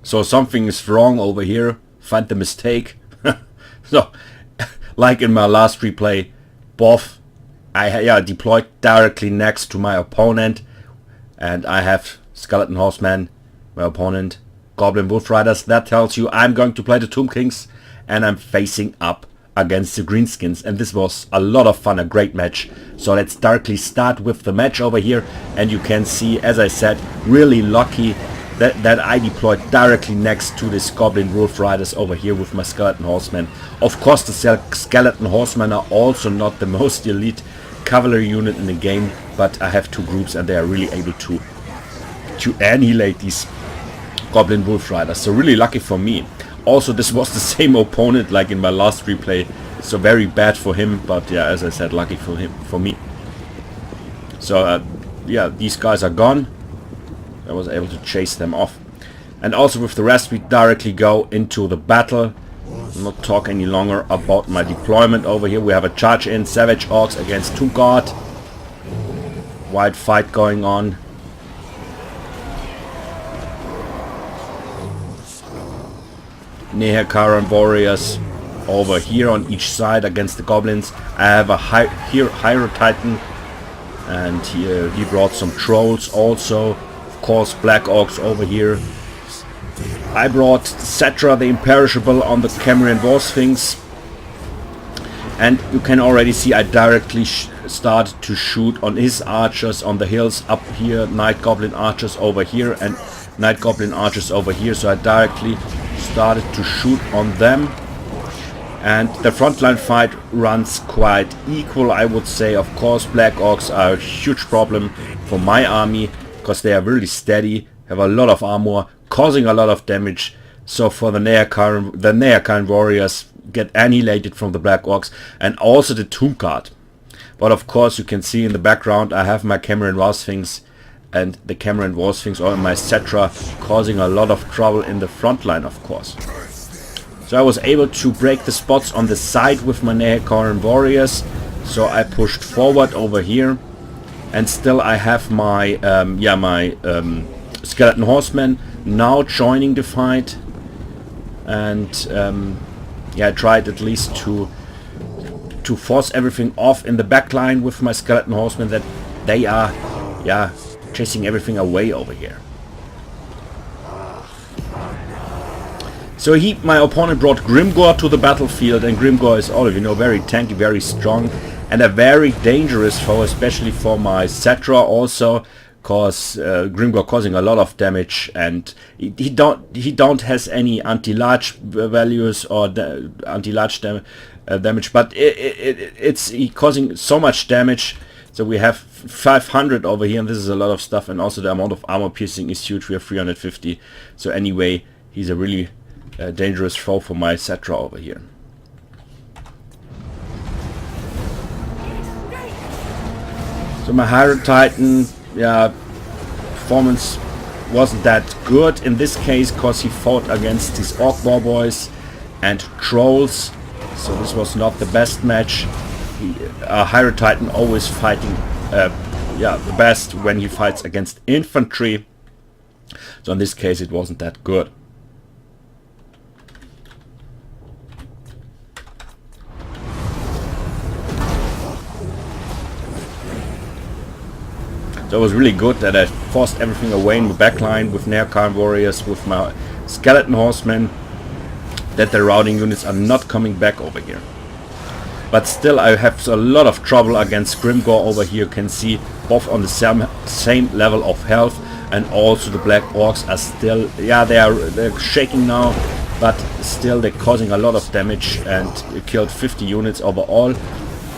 So something is wrong over here. Find the mistake. So, like in my last replay, both I deployed directly next to my opponent, and I have Skeleton Horseman, my opponent, Goblin Wolf Riders. That tells you I'm going to play the Tomb Kings, and I'm facing up against the Greenskins, and this was a lot of fun, a great match. So let's directly start with the match over here, and you can see, as I said, really lucky that I deployed directly next to this Goblin Wolf Riders over here with my Skeleton Horsemen. Of course, the Skeleton Horsemen are also not the most elite cavalry unit in the game, but I have two groups and they are really able to annihilate these Goblin Wolf Riders. So really lucky for me. Also, this was the same opponent like in my last replay, so very bad for him, but yeah, as I said, lucky for me. So yeah, these guys are gone. I was able to chase them off. And also with the rest, we directly go into the battle. I'll not talk any longer about my deployment over here. We have a charge in, Savage Orcs against Tomb Guard. Wide fight going on. Nehekaran warriors over here on each side against the goblins. I have a Hydro Titan, and he brought some trolls also. Of course, Black Orcs over here. I brought Cetra the Imperishable on the Cameron War Sphinx, and you can already see I directly started to shoot on his archers on the hills up here. Night Goblin archers over here and Night Goblin archers over here, so I directly started to shoot on them, and the frontline fight runs quite equal, I would say. Of course, Black Orcs are a huge problem for my army because they are really steady, have a lot of armor, causing a lot of damage. So for the Nehekaran warriors get annihilated from the Black Orcs, and also the Tomb Guard. But of course, you can see in the background I have my Cameron War Sphinx, and the Cameron War Sphinx or my Cetra causing a lot of trouble in the front line, of course. So I was able to break the spots on the side with my Nehekaran warriors, so I pushed forward over here, and still I have my Skeleton Horsemen now joining the fight, and I tried at least to force everything off in the back line with my Skeleton Horsemen, that they are chasing everything away over here. So my opponent brought Grimgor to the battlefield, and Grimgor is, all of you know, very tanky, very strong, and a very dangerous foe, especially for my Cetra also, cause Grimgor causing a lot of damage, and he don't has any anti-large values or anti-large damage, but it's causing so much damage. So we have 500 over here, and this is a lot of stuff, and also the amount of armor piercing is huge. We have 350. So anyway, he's a really dangerous foe for my Cetra over here. So my Hydro Titan, performance wasn't that good in this case, because he fought against these Orc War Boys and Trolls. So this was not the best match. Hydro Titan always fighting the best when he fights against infantry. So in this case it wasn't that good. So it was really good that I forced everything away in the backline with Nehekaran warriors, with my Skeleton Horsemen, that the routing units are not coming back over here. But still I have a lot of trouble against Grimgor over here. You can see both on the same level of health, and also the Black Orcs are still, they're shaking now, but still they're causing a lot of damage, and we killed 50 units overall.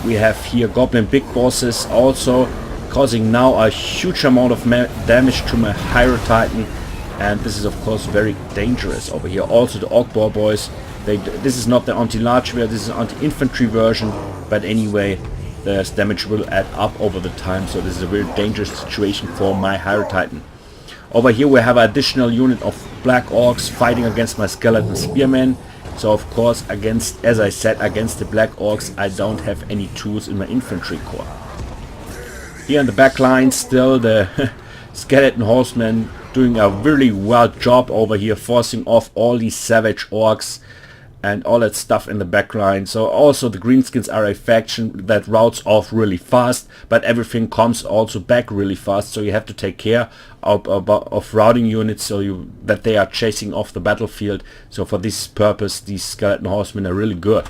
We have here Goblin Big Bosses also causing now a huge amount of damage to my Hydro Titan, and this is of course very dangerous over here. Also the Orc War Boys, this is not the anti-large version, this is an anti-infantry version, but anyway, the damage will add up over the time, so this is a very dangerous situation for my Hydro Titan. Over here we have an additional unit of Black Orcs fighting against my Skeleton Spearmen. So of course, as I said, against the Black Orcs I don't have any tools in my infantry corps. Here in the back line still the Skeleton Horsemen doing a really well job over here, forcing off all these savage orcs and all that stuff in the backline. So also the Greenskins are a faction that routes off really fast, but everything comes also back really fast, so you have to take care of routing units so that they are chasing off the battlefield. So for this purpose these skeleton horsemen are really good.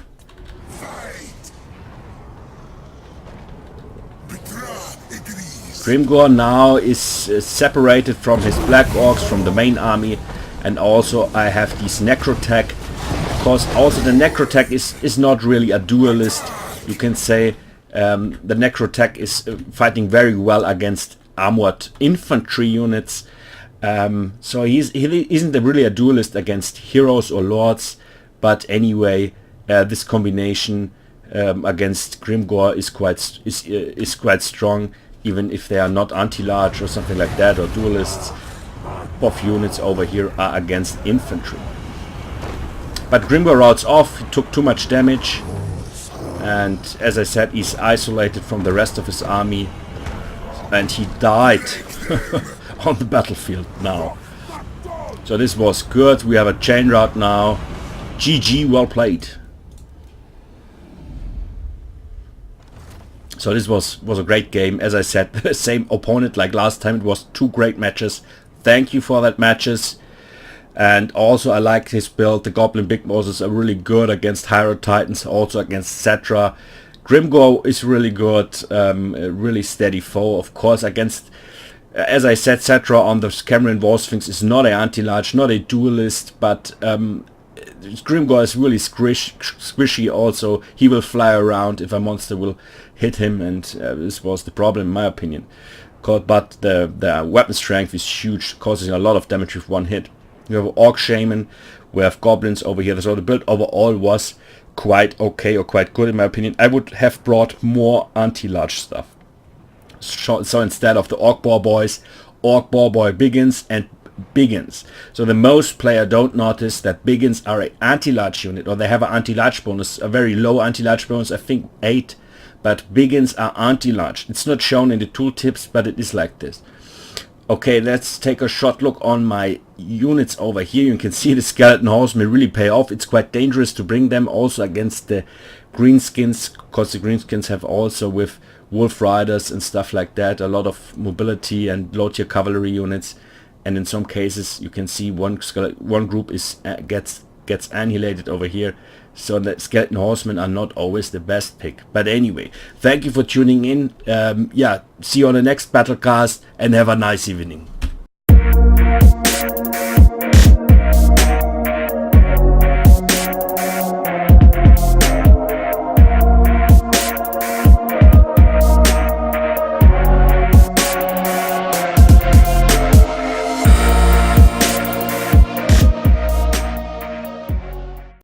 Grimgor now is separated from his black orcs, from the main army, and also I have these necrotech. Of course, also the necrotech is not really a duelist, you can say. The necrotech is fighting very well against armored infantry units, so he isn't really a duelist against heroes or lords, but anyway, this combination against Grimgor is quite strong, even if they are not anti-large or something like that, or duelists. Both units over here are against infantry. But Grimgor routes off, he took too much damage, and as I said, he's isolated from the rest of his army, and he died on the battlefield now. So this was good. We have a chain route now. GG, well played. So this was a great game. As I said, the same opponent like last time. It was 2 great matches. Thank you for that matches. And also I like his build. The Goblin Big Moses are really good against Hydro Titans, also against Cetra. Grimgor is really good, a really steady foe. Of course, against, as I said, Cetra on the Cameron War Sphinx is not an anti-large, not a duelist, but Grimgor is really squishy also. He will fly around if a monster will hit him, and this was the problem in my opinion. But the weapon strength is huge, causing a lot of damage with one hit. We have Orc Shaman, we have Goblins over here, so the build overall was quite okay, or quite good in my opinion. I would have brought more anti-large stuff. So instead of the Orc Boar Boys, Orc Boar Boy Biggins and Biggins. So the most player don't notice that Biggins are an anti-large unit, or they have an anti-large bonus, a very low anti-large bonus, I think 8, but Biggins are anti-large. It's not shown in the tooltips, but it is like this. Okay, let's take a short look on my units over here. You can see the skeleton horsemen really pay off. It's quite dangerous to bring them also against the Greenskins, because the Greenskins have also with wolf riders and stuff like that a lot of mobility and low tier cavalry units, and in some cases you can see one group is gets annihilated over here. So the skeleton horsemen are not always the best pick. But anyway, thank you for tuning in. Yeah, see you on the next Battlecast, and have a nice evening.